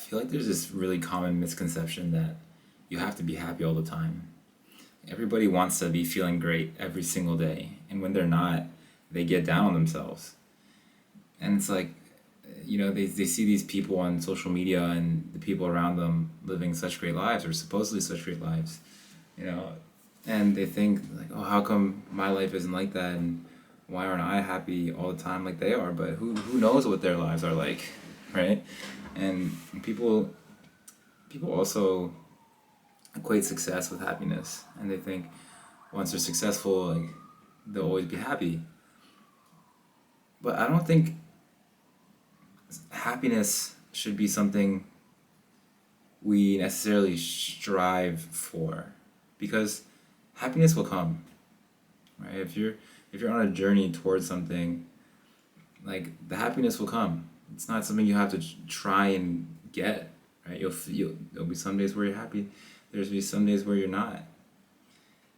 feel like there's this really common misconception that you have to be happy all the time. Everybody wants to be feeling great every single day, and when they're not, they get down on themselves. And it's like, they see these people on social media and the people around them living such great lives or supposedly such great lives, you know, and they think like, oh, how come my life isn't like that, and why aren't I happy all the time like they are? But who knows what their lives are like, right? And people also equate success with happiness, and they think once they're successful, like they'll always be happy. But I don't think happiness should be something we necessarily strive for, because happiness will come, right? If you're on a journey towards something, like the happiness will come. It's not something you have to try and get, right? There'll be some days where you're happy. There's be some days where you're not.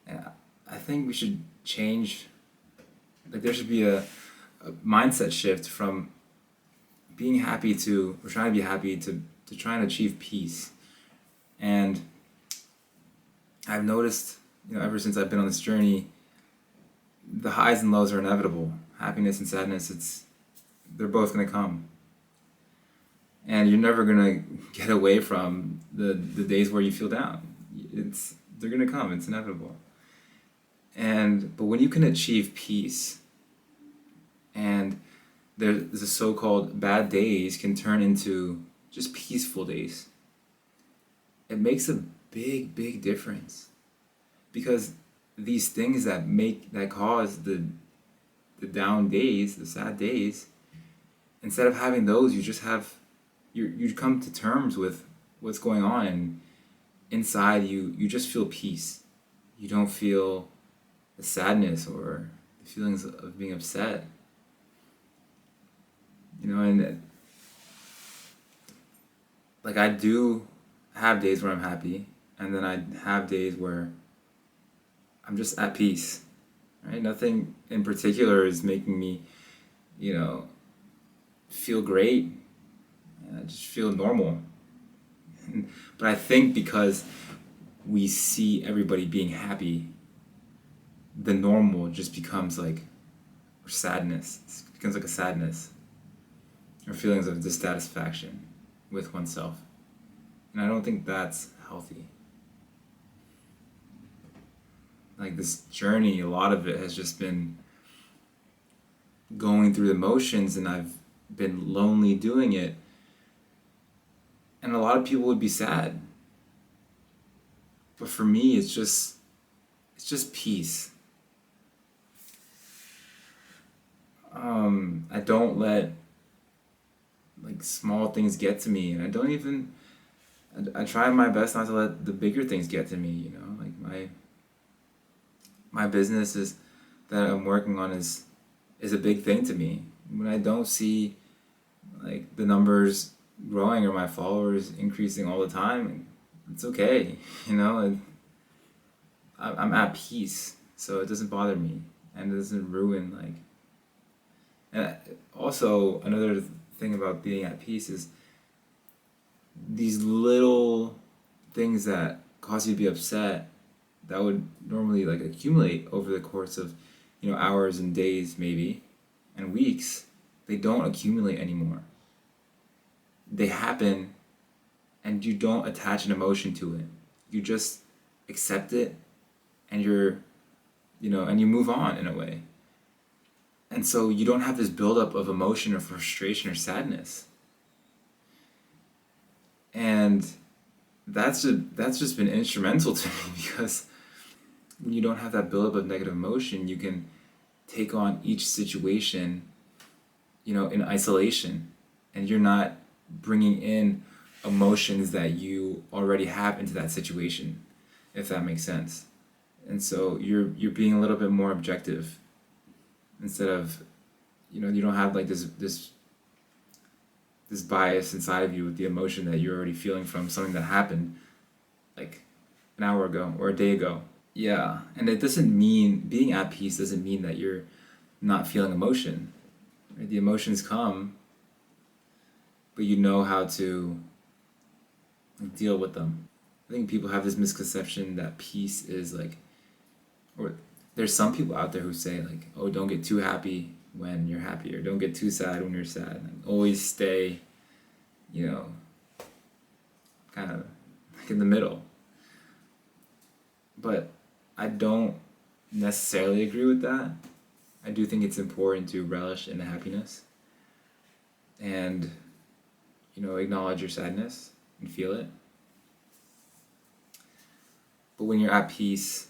And I think we should change. Like there should be a mindset shift from being happy to or trying to be happy to try and achieve peace. And I've noticed, ever since I've been on this journey, the highs and lows are inevitable. Happiness and sadness, they're both gonna come. And you're never gonna get away from the days where you feel down. They're gonna come, it's inevitable. But when you can achieve peace, and there's the so-called bad days can turn into just peaceful days, it makes a big difference. Because these things that cause the down days, the sad days, instead of having those, you just have you come to terms with what's going on, and inside you just feel peace. You don't feel the sadness or the feelings of being upset. And like I do have days where I'm happy, and then I have days where I'm just at peace, right? Nothing in particular is making me, you know, feel great. I just feel normal. But I think because we see everybody being happy, the normal just becomes like sadness. It becomes like a sadness or feelings of dissatisfaction with oneself. And I don't think that's healthy. Like this journey, a lot of it has just been going through the motions, and I've been lonely doing it. And a lot of people would be sad. But for me, it's just peace. I don't let like small things get to me, and I don't even. I try my best not to let the bigger things get to me. Like my business is that I'm working on is a big thing to me. When I don't see like the numbers growing or my followers increasing all the time, it's okay. I'm at peace, so it doesn't bother me, and it doesn't ruin like. And also another thing about being at peace is these little things that cause you to be upset that would normally like accumulate over the course of hours and days maybe and weeks, they don't accumulate anymore. They happen, and you don't attach an emotion to it. You just accept it, and and you move on in a way. And so you don't have this buildup of emotion or frustration or sadness. And that's just been instrumental to me because when you don't have that buildup of negative emotion, you can take on each situation, in isolation, and you're not bringing in emotions that you already have into that situation, if that makes sense. And so you're being a little bit more objective instead of, you don't have like this bias inside of you with the emotion that you're already feeling from something that happened like an hour ago or a day ago. Yeah, and it doesn't mean being at peace doesn't mean that you're not feeling emotion. Right? The emotions come, but you know how to like deal with them. I think people have this misconception that peace is like, or there's some people out there who say like, oh, don't get too happy when you're happy, or don't get too sad when you're sad. Like, always stay, you know, kind of like in the middle. But I don't necessarily agree with that. I do think it's important to relish in the happiness and, you know, acknowledge your sadness and feel it. But when you're at peace,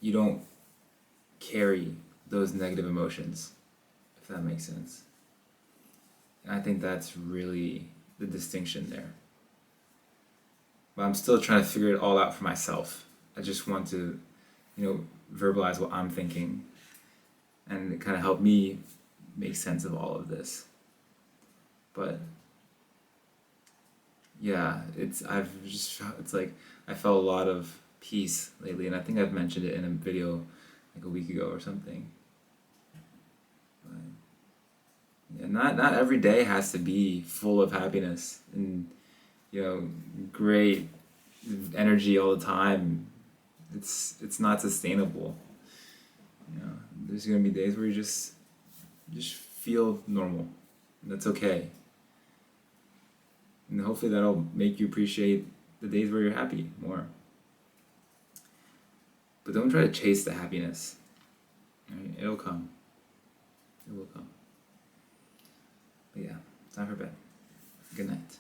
you don't carry those negative emotions, if that makes sense. And I think that's really the distinction there. But I'm still trying to figure it all out for myself. I just want to, you know, verbalize what I'm thinking and it kind of help me make sense of all of this. But yeah, it's like I felt a lot of peace lately, and I think I've mentioned it in a video like a week ago or something. But, yeah, not every day has to be full of happiness and, you know, great energy all the time. It's not sustainable. You know, there's gonna be days where you just feel normal. That's okay. And hopefully that'll make you appreciate the days where you're happy more. But don't try to chase the happiness. Right? It'll come. It will come. But yeah, time for bed. Good night.